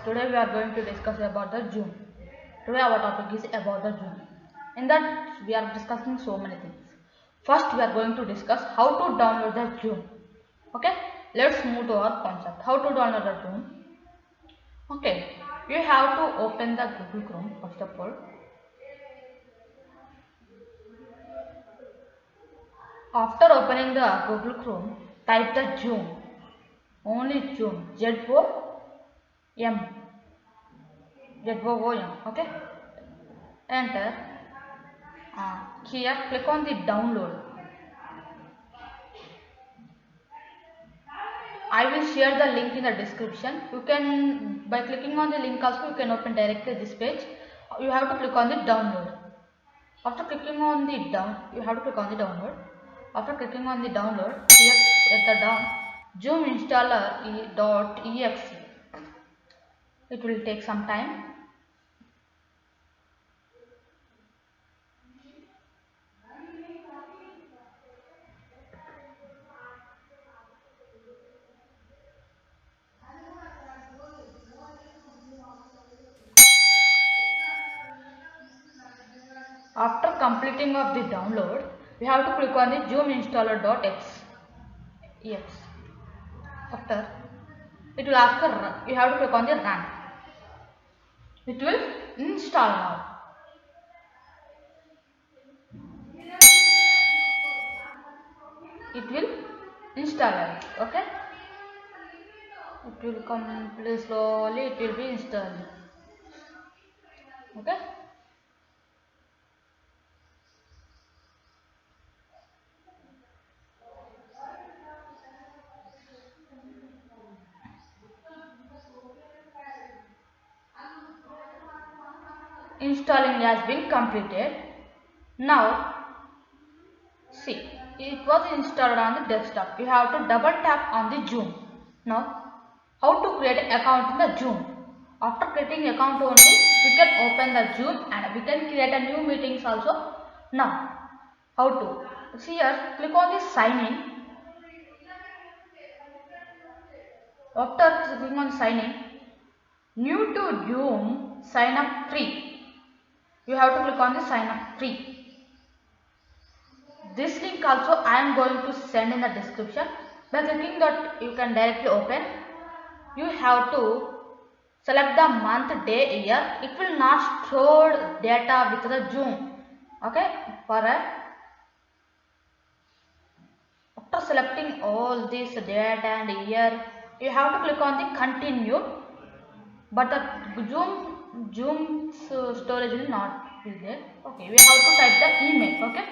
Today we are going to discuss about the Zoom. Today our topic is about the Zoom. In that we are discussing so many things. First we are going to discuss how to download the Zoom. Okay, let's move to our concept. How to download the Zoom? Okay, you have to open the Google Chrome first of all. After opening the Google Chrome, type the Zoom. Only Zoom. Z-O-M. Z-O-O-M. Okay. Enter. Here click on the download. I will share the link in the description. You can, by clicking on the link also, you can open directly this page. You have to click on the download. After clicking on the you have to click on the download. After clicking on the download, here at the down, Zoom installer.exe. It will take some time. After completing of the download, we have to click on the Zoom installer.exe. After, it will ask for run. You have to click on the run. It will install now. It will install it. Okay. It will come slowly. It will be installed. Okay. Installing has been completed. Now, see, it was installed on the desktop. You have to double tap on the Zoom. Now, how to create an account in the Zoom? After creating account only, we can open the Zoom and we can create a new meetings also. Now, how to? See here, click on the sign in. After clicking on sign in, new to Zoom, sign up free. You have to click on the sign up free. This link also I am going to send in the description. By clicking that, you can directly open. You have to select the month, day, year. It will not store data with the Zoom. Okay. After selecting all this date and year, you have to click on the continue. But the Zoom's storage will not be there. Okay. We have to type the email. Okay.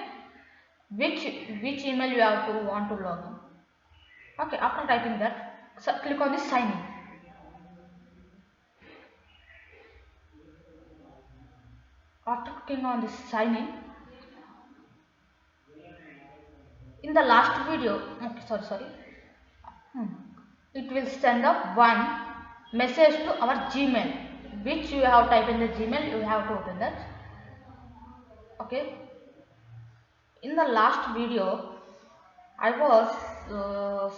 Which email you have to want to log in. Okay, after typing that, click on the sign in. After clicking on the sign in the last video, okay, sorry, it will send up one message to our Gmail, which you have typed in the Gmail. You have to open that. Okay. In the last video, I was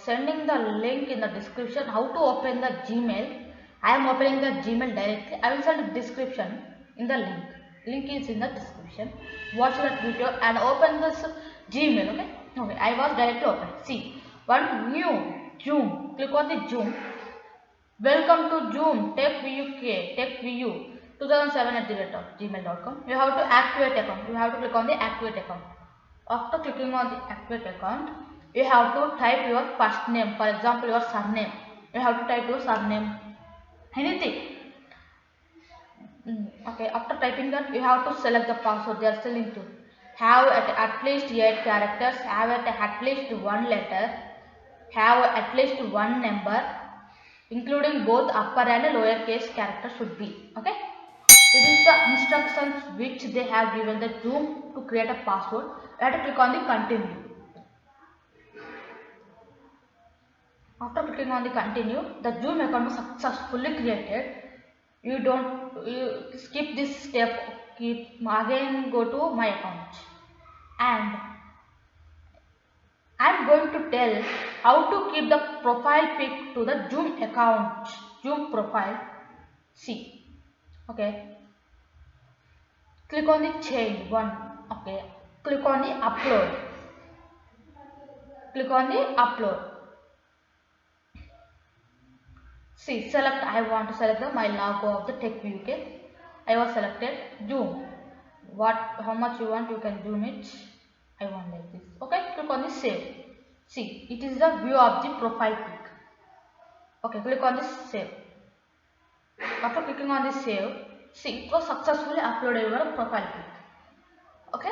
sending the link in the description how to open the Gmail. I am opening the Gmail directly. I will send the description in the link. Link is in the description. Watch that video and open this Gmail. Okay. I was directly open. See, one new Zoom. Click on the Zoom. Welcome to Zoom TechVU 2007@gmail.com. You have to activate account. You have to click on the activate account. After clicking on the activate account, you have to type your first name. For example, your surname. You have to type your surname. Anything. Okay. After typing that, you have to select the password. They are telling to have at least 8 characters. Have at least 1 letter. Have at least 1 number, including both upper and lower case characters should be. Okay. This is the instructions which they have given the Zoom to create a password. You have to click on the continue. After clicking on the continue, the Zoom account is successfully created. You skip this step. Again go to my account, and I am going to tell how to keep the profile pic to the Zoom account, Zoom profile. See, okay, click on the change one. Okay, click on the upload. Click on the upload. See, select, I want to select my logo of the TechView. Okay, I was selected. Zoom, how much you want, you can zoom it. I want like this. Okay, click on the save. See, it is the view of the profile pic. Okay, click on this save. After clicking on this save, see, it was successfully uploaded your profile pic. Okay,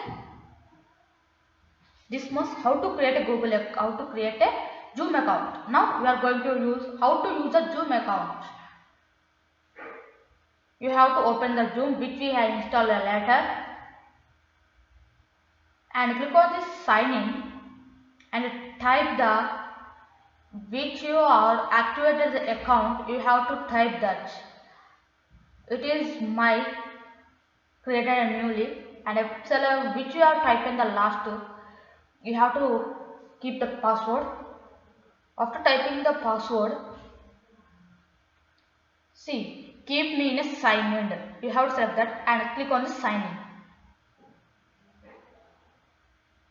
this must how to create a Google, how to create a Zoom account. Now we are going to use how to use a Zoom account. You have to open the Zoom which we have installed later, and click on this sign in and type the which you are activated the account. You have to type that. It is my created newly, and which you have typed in the last. You have to keep the password. After typing the password, see, keep me in a sign in. You have to select that and click on the sign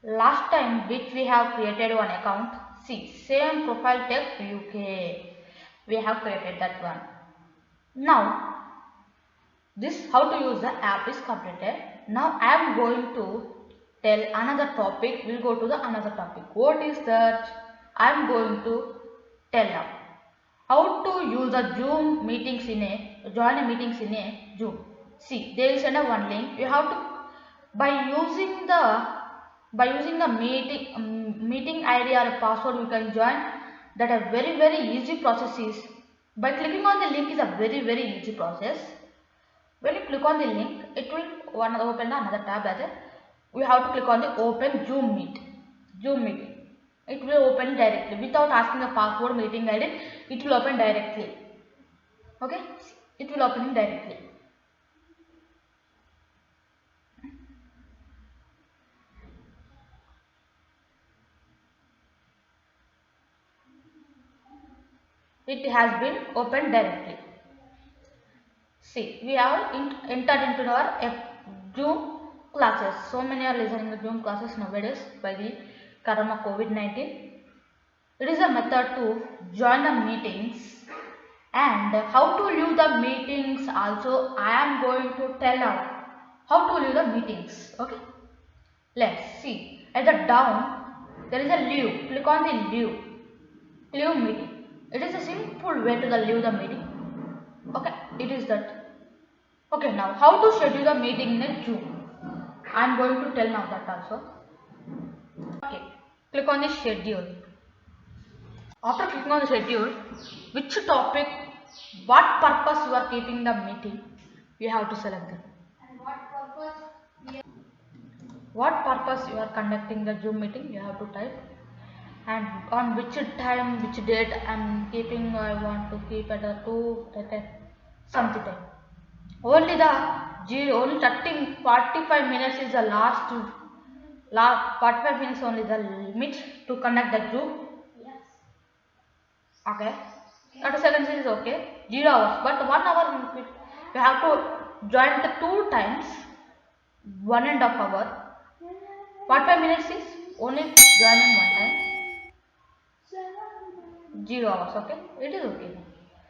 in. Last time which we have created one account, see, same profile tech UK. We have created that one. Now, this how to use the app is completed. Now I am going to tell another topic. We'll go to the another topic. What is that? I am going to tell now. How to use the Zoom meetings in a join a meetings in a Zoom. See, there is one link. You have to by using the meeting ID or password you can join. That a very easy process is by clicking on the link is a very easy process. When you click on the link, it will open another tab. As we have to click on the open Zoom meeting. It will open directly without asking a password meeting ID. It will open directly. Okay, it will open directly. It has been opened directly. See, we have entered into our Zoom classes. So many are listening to Zoom classes nowadays by the corona COVID-19. It is a method to join the meetings, and how to leave the meetings also I am going to tell now. How to leave the meetings. Okay, let's see. At the down there is a leave. Click on the leave meeting. It is a simple way to leave the meeting. Okay, it is that. Okay, now how to schedule the meeting in Zoom. I am going to tell now that also. Okay, click on the schedule. After clicking on the schedule, which topic, what purpose you are keeping the meeting, you have to select that. And what purpose you are conducting the Zoom meeting, you have to type. And on which time, which date I am keeping, I want to keep at a 2 something time. Only 45 minutes is the last 45 minutes only the limit to conduct the Zoom. Yes. Okay. 30 seconds is okay. 0 hours. But 1 hour you have to join the 2 times 1.5 hour. 45 minutes is only joining 1 time. 0 hours. Okay. It is okay.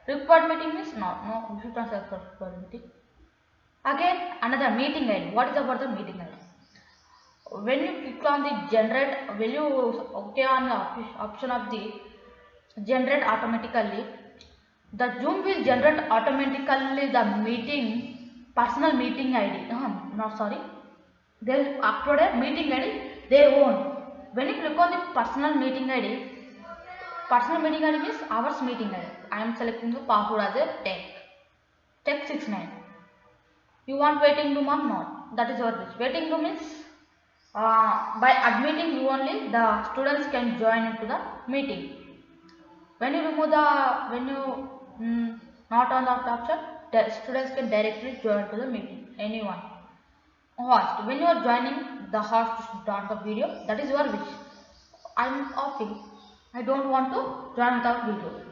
Required meeting means no. You should not select required meeting. Again, another meeting ID. What is about the meeting ID? When you click on the generate, will you okay on the option of the generate automatically? The Zoom will generate automatically the personal meeting ID. Not sorry. They'll upload a meeting ID they own. When you click on the personal meeting ID means ours meeting ID. I am selecting the password as a tech 69. You want waiting room or not? That is what this. Waiting room means by admitting you only the students can join into the meeting. When you remove not on that option, the students can directly join to the meeting. Anyone. Host. When you are joining, the host should start the video. That is your wish. I am offing. I don't want to join without video.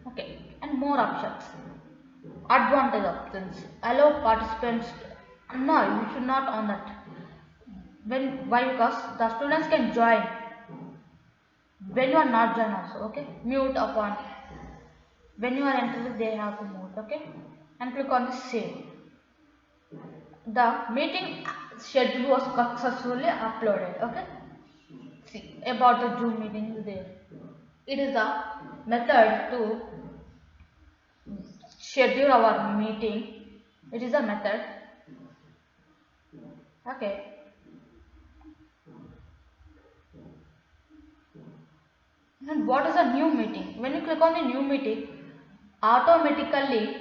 Okay. And more options. advantage options. Allow participants. No, you should not on that. Why? Because the students can join when you are not join also. Okay. Mute upon. When you are entering, they have to mute. Okay. And click on the save. The meeting schedule was successfully uploaded. Okay. See about the Zoom meeting is there. It is a method to schedule our meeting. It is a method. Okay. And what is a new meeting? When you click on the new meeting, automatically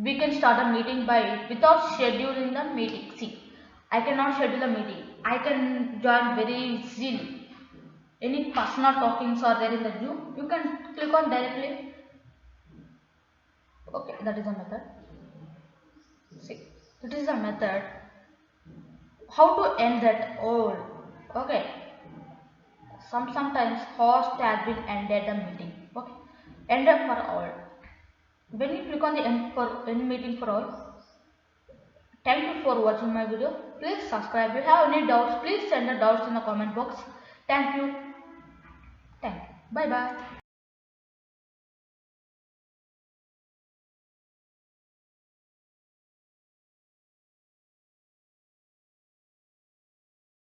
we can start a meeting by without scheduling the meeting. See, I cannot schedule a meeting. I can join very easily. Any personal talkings are there in the Zoom, you can click on directly. Okay, that is a method. See, it is a method. How to end that all? Okay. Sometimes host has been ended the meeting. Okay. Ended for all. When you click on the end meeting for all, thank you for watching my video. Please subscribe. If you have any doubts, please send the doubts in the comment box. Thank you. Thank you. Bye bye.